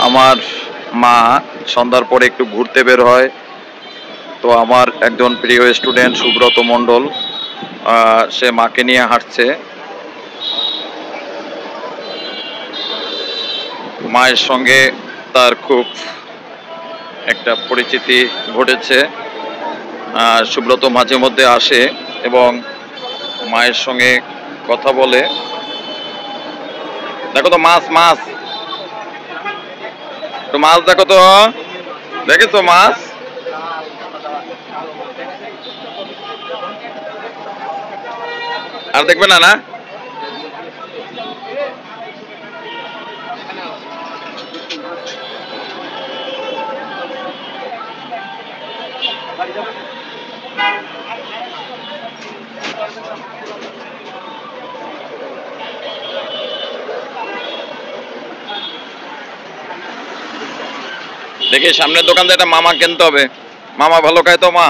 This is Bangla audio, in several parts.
আমার মা সন্ধ্যার পরে একটু ঘুরতে বের হয়। তো আমার একজন প্রিয় স্টুডেন্ট সুব্রত মণ্ডল, সে মাকে নিয়ে হাঁটছে। মায়ের সঙ্গে তার খুব একটা পরিচিতি ঘটেছে। সুব্রত মাঝে মধ্যে আসে এবং মায়ের সঙ্গে কথা বলে। দেখো তো মাছ মাছ তো মাছ দেখো তো, দেখেছো মাছ? আর দেখবে না? না দেখে সামনের দোকান থেকে একটা মামা কিনতে হবে। মামা ভালো খায় তো মা?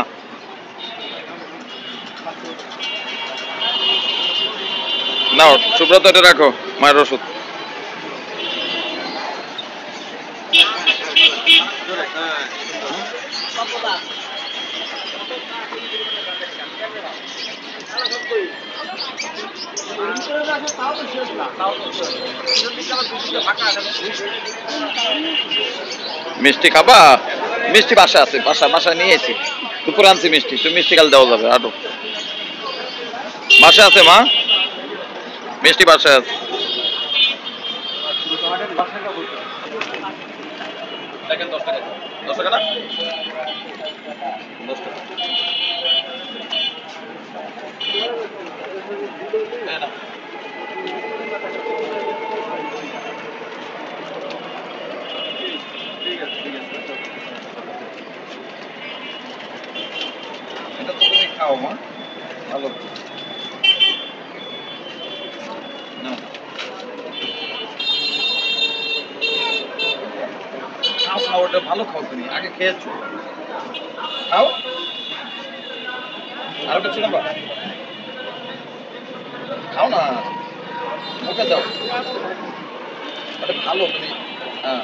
নাও সুব্রত, এটা রাখো মায়ের ওষুধ। মিষ্টি খাবা? মিষ্টি বাসা আছে, বাসায় নিয়েছি, দুপুরে আনছি মিষ্টি। তুমি মিষ্টি কাল দেওয়া যাবে, আরো বাসায় আছে মা, মিষ্টি বাসায় আছে। দেখেন 10 টাকা, 10 টাকা না, 10 টাকা। ঠিক আছে ঠিক আছে, এটা তো তুমি খাও মা, ভালো না। খাও খাও, ওটা ভালো খাও, তুমি আগে খেয়েছো, খাও। আর ওটা ছিল না, খাও না, মুখে দাও, ওটা ভালো তুমি। হ্যাঁ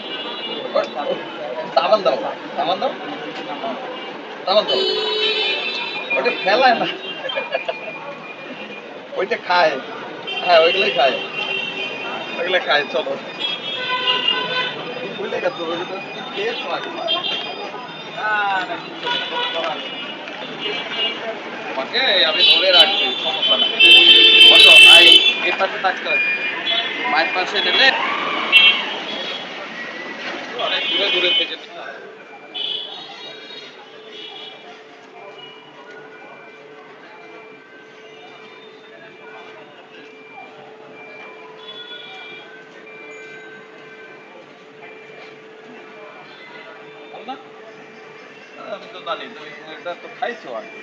সাবান দাও, সাবান দাও, সাবান দাও, ওটা ফেলায় না, ওইটা খায়। হ্যাঁ ওইগুলোই খায়, ওইগুলো খায়। চলো ভুলে গেছো, ওইগুলো খেয়েছো আগে। তোমাকে আমি ধরে রাখছি, সমস্যা না। বসো, এই পাশে থাকতে হবে, মায়ের পাশে নেলে অনেক দূরে দূরে থেকে না। আমি তো জানি তুমি এটা তো খাইছো আর কি।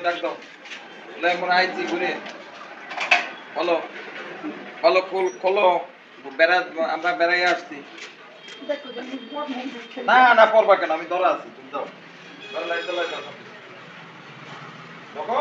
ডাক দাও আমরা আইছি ঘুরে বলো বলো খোলো বেড়া আমরা বেড়াই আসছি না না পড়বা কেন আমি ধরা আছি তুমি যাও লাইট চালাই দাও দেখো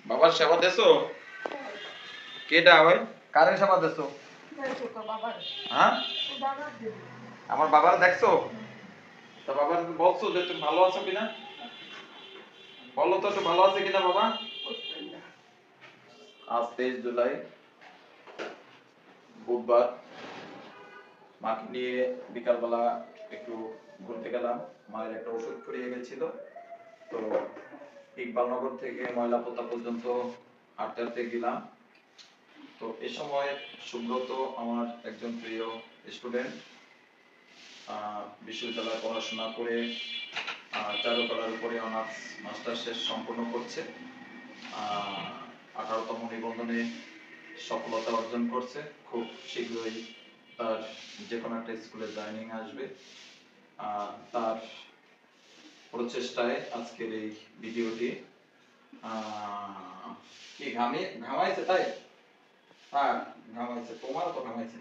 বাবার সেবা দেছো কেডা হয় কারে সেবা দেছো হ্যাঁ আমার বাবার দেখছো তা বাবার বলছো যে তুমি ভালো আছো কিনা বলো তো একটু ভালো আছে কিনা বাবা আজ 23 জুলাই বুধবার মাকে নিয়ে বিকালবেলা একটু ঘুরতে গেলাম মায়ের একটা ওষুধ ফুরিয়ে গেছিল তো ইকবালনগর থেকে ময়লাপোতা পর্যন্ত হাঁটতে হাঁটতে গেলাম তো এ সময় সুব্রত আমার একজন প্রিয় স্টুডেন্ট বিশ্ববিদ্যালয়ে পড়াশোনা করে চারুকলার উপরে অনার্স মাস্টার শেষ সম্পন্ন করছে 18তম নিবন্ধনে সফলতা অর্জন করছে খুব শীঘ্রই তার যে কোনো একটা স্কুলে জয়েনিং আসবে তার প্রচেষ্টায় আজকের এই ভিডিওটি কি ঘামাইছে তাই হ্যাঁ ঘামাইছে তোমার তো ঘামাইছে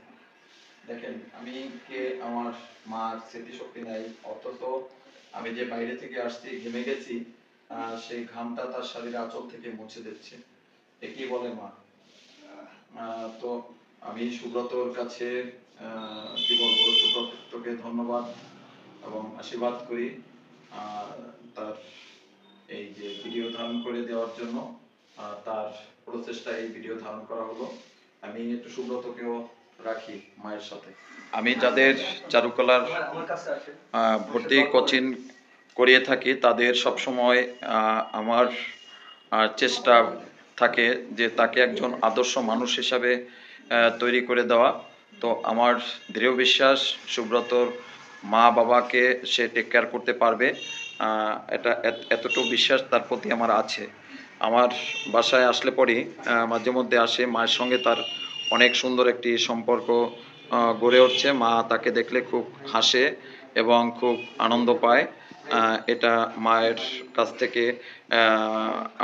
দেখেন আমি কে আমার মার স্মৃতিশক্তি নাই অথচ আমি যে বাইরে থেকে আসছি ঘেমে গেছি সেই ঘামটা তার শারীর আঁচল থেকে মুছে দিচ্ছে কি বলে মা তো আমি সুব্রতর কাছে কি বলবো সুব্রতকে ধন্যবাদ এবং আশীর্বাদ করি তার এই যে ভিডিও ধারণ করে দেওয়ার জন্য তার প্রচেষ্টায় এই ভিডিও ধারণ করা হলো আমি একটু সুব্রতকেও রাখি মায়ের সাথে আমি যাদের চারুকলার ভর্তি কোচিং করিয়ে থাকি তাদের সব সময় আমার চেষ্টা থাকে যে তাকে একজন আদর্শ মানুষ হিসাবে তৈরি করে দেওয়া তো আমার দৃঢ় বিশ্বাস সুব্রতর মা বাবাকে সে টেক কেয়ার করতে পারবে এটা এতটুকু বিশ্বাস তার প্রতি আমার আছে আমার বাসায় আসলে পরই মাঝে মধ্যে আসে মায়ের সঙ্গে তার অনেক সুন্দর একটি সম্পর্ক গড়ে উঠছে মা তাকে দেখলে খুব হাসে এবং খুব আনন্দ পায় এটা মায়ের কাছ থেকে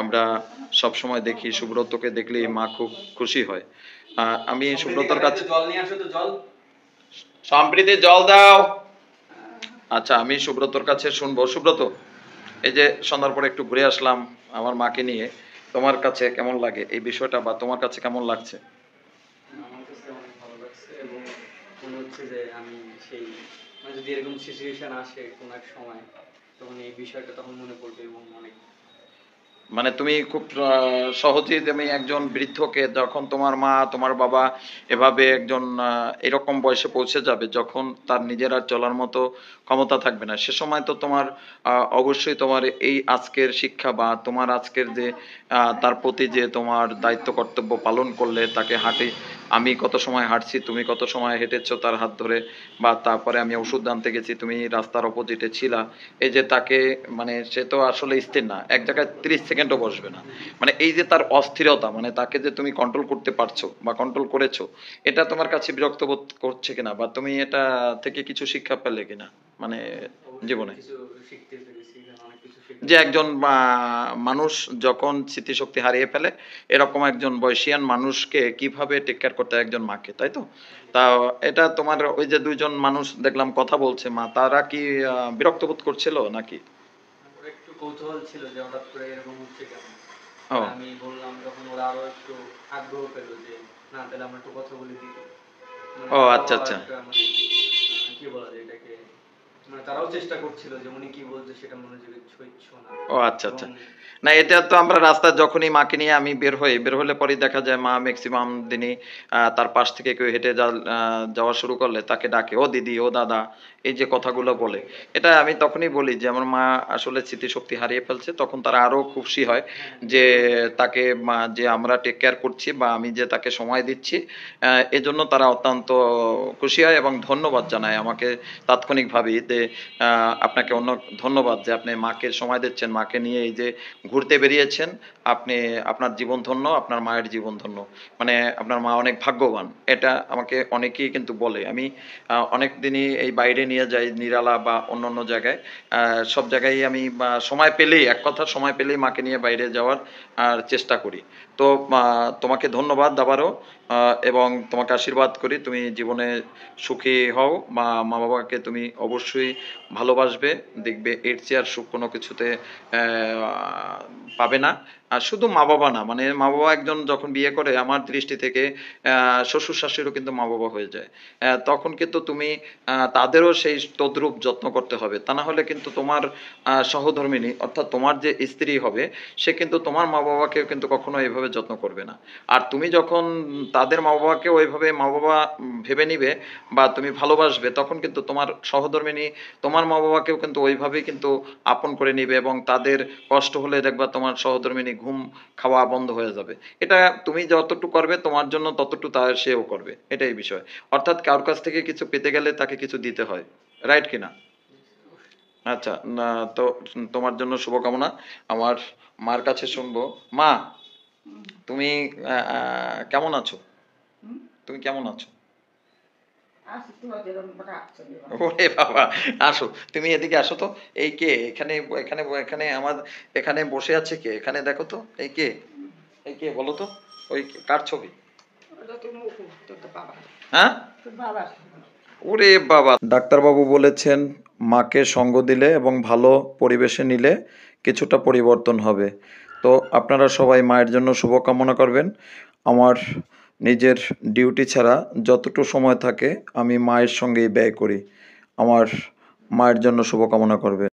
আমরা সব সময় দেখি সুব্রতকে দেখলেই মা খুব খুশি হয় আমি সুব্রতর কাছে জল নিয়ে আসো তো জল সম্প্রীতি জল দাও আচ্ছা আমি সুব্রতর কাছে শুনবো সুব্রত এই যে সন্ধ্যার পরে একটু ঘুরে আসলাম আমার মাকে নিয়ে তোমার কাছে কেমন লাগে এই বিষয়টা বা তোমার কাছে কেমন লাগছে আমার কাছে অনেক ভালো লাগছে এবং মনে হচ্ছে যে আমি সেই মানে যদি এরকম সিচুয়েশন আসে কোনো এক সময় তখন এই বিষয়টা তখন মনে পড়বে এবং অনেক মানে তুমি খুব সহজেই তুমি একজন বৃদ্ধকে যখন তোমার মা তোমার বাবা এভাবে একজন এরকম বয়সে পৌঁছে যাবে যখন তার নিজের আর চলার মতো ক্ষমতা থাকবে না সে সময় তো তোমার অবশ্যই তোমার এই আজকের শিক্ষা বা তোমার আজকের যে তার প্রতি যে তোমার দায়িত্ব কর্তব্য পালন করলে তাকে হাঁটে আমি কত সময় হাঁটছি তুমি কত সময় হেঁটেছো তার হাত ধরে বা তারপরে আমি ওষুধ আনতে গেছি তুমি রাস্তার অপোজিটে ছিলা এই যে তাকে মানে সে তো আসলে স্থির না এক জায়গায় 30 সেকেন্ডও বসবে না মানে এই যে তার অস্থিরতা মানে তাকে যে তুমি কন্ট্রোল করতে পারছো বা কন্ট্রোল করেছো এটা তোমার কাছে বিরক্ত বোধ করছে কিনা বা তুমি এটা থেকে কিছু শিক্ষা পেলে কিনা মানে জীবনে কিছু শিখতে পেরেছি অনেক কিছু যে একজন মানুষ যখন স্মৃতিশক্তি হারিয়ে ফেলে এরকম একজন বয়সিয়ান মানুষকে কিভাবে টেক কেয়ার করতে হয় একজন মাকে তাই তো তা এটা তোমার ওই যে দুইজন মানুষ দেখলাম কথা বলছে মা তারা কি বিরক্ত বোধ করছিল নাকি একটু কৌতূহল ছিল যে হঠাৎ করে এরকম হচ্ছে কেন ও আমি বললাম তখন ওরা আরো একটু আগ্রহ পেল যে না তাহলে আমরা একটু কথা বলে দিই ও আচ্ছা আচ্ছা কি বলা যায় এটাকে মানে তারাও চেষ্টা করছিল যে উনি কি বলছে সেটা মনোযোগে শোনা। ও আচ্ছা আচ্ছা। এবং না এটা তো আমরা রাস্তায় যখনই মাকে নিয়ে আমি বের হই, বের হলে পরেই দেখা যায় মা ম্যাক্সিমাম দিনই তার পাশ থেকে কেউ হেঁটে যাওয়া শুরু করলে তাকে ডাকে, "ও দিদি, ও দাদা।" এই যে কথাগুলো বলে, এটা আমি তখনই বলি যে আমার মা আসলে স্মৃতিশক্তি হারিয়ে ফেলছে। তখন তারা আরো খুশি হয় হ্যাঁ, যে তাকে যে আমরা টেক কেয়ার করছি বা আমি যে তাকে সময় দিচ্ছি, এজন্য তারা অত্যন্ত খুশি হয় এবং ধন্যবাদ জানায় আমাকে তাৎক্ষণিকভাবেই যে আপনাকে ধন্যবাদ যে আপনি মাকে সময় দিচ্ছেন, মাকে নিয়ে এই যে ঘুরতে বেরিয়েছেন, আপনি আপনার জীবন ধন্য, আপনার মায়ের জীবন ধন্য। মানে আপনার মা অনেক ভাগ্যবান। এটা আমাকে অনেকেই কিন্তু বলে। আমি অনেক দিনই এই বাইরে নিয়ে যাই নিরালা বা অন্যান্য জায়গায়। সব জায়গায়ই আমি সময় পেলেই এক কথায় সময় পেলেই মাকে নিয়ে বাইরে যাওয়ার চেষ্টা করি। তো তোমাকে ধন্যবাদ আবারও এবং তোমাকে আশীর্বাদ করি তুমি জীবনে সুখী হও। মা-বাবাকে তুমি অবশ্যই ভালোবাসবে। দেখবে এর চেয়ে আর সুখ কোনো কিছুতে পাবে না। আর শুধু মা-বাবা না, মানে মা-বাবা একজন যখন বিয়ে করে আমার দৃষ্টি থেকে শ্বশুর-শাশুড়িও কিন্তু মা-বাবা হয়ে যায়। তখন কিন্তু তুমি তাদেরও সেই তদ্রূপ যত্ন করতে হবে। তা না হলে কিন্তু তোমার সহধর্মিণী অর্থাৎ তোমার যে স্ত্রী হবে সে কিন্তু তোমার মা-বাবাকেও কিন্তু কখনো এভাবে যত্ন করবে না। আর তুমি যখন তাদের মা-বাবাকেও ওইভাবে মা-বাবা ভেবে নিবে বা তুমি ভালোবাসবে তখন কিন্তু তোমার সহধর্মিণী তোমার মা-বাবাকেও কিন্তু ওইভাবেই কিন্তু আপন করে নিবে এবং তাদের কষ্ট হলে দেখবা তোমার সহধর্মিণী ঘুম খাওয়া বন্ধ হয়ে যাবে। এটা তুমি যতটুকু করবে তোমার জন্য ততটুকু সেও করবে। এটাই বিষয়। অর্থাৎ কারো কাছ থেকে কিছু পেতে গেলে তাকে কিছু দিতে হয়। রাইট কিনা? আচ্ছা, না তো তোমার জন্য শুভকামনা। আমার মার কাছে শুনবো। মা, তুমি কেমন আছো? তুমি কেমন আছো? ওরে বাবা, আসো তুমি এদিকে আসো তো। এই কে এখানে এখানে এখানে আমার এখানে বসে আছে কে? এখানে দেখো তো এই কে? এই কে বলো তো? ওই কার ছবি? হ্যাঁ? ওরে বাবা, ডাক্তারবাবু বলেছেন মাকে সঙ্গ দিলে এবং ভালো পরিবেশে নিলে কিছুটা পরিবর্তন হবে। তো আপনারা সবাই মায়ের জন্য শুভকামনা করবেন। আমার নিজের ডিউটি ছাড়া যতটুকু সময় থাকে আমি মায়ের সঙ্গেই ব্যয় করি। আমার মায়ের জন্য শুভকামনা করবেন।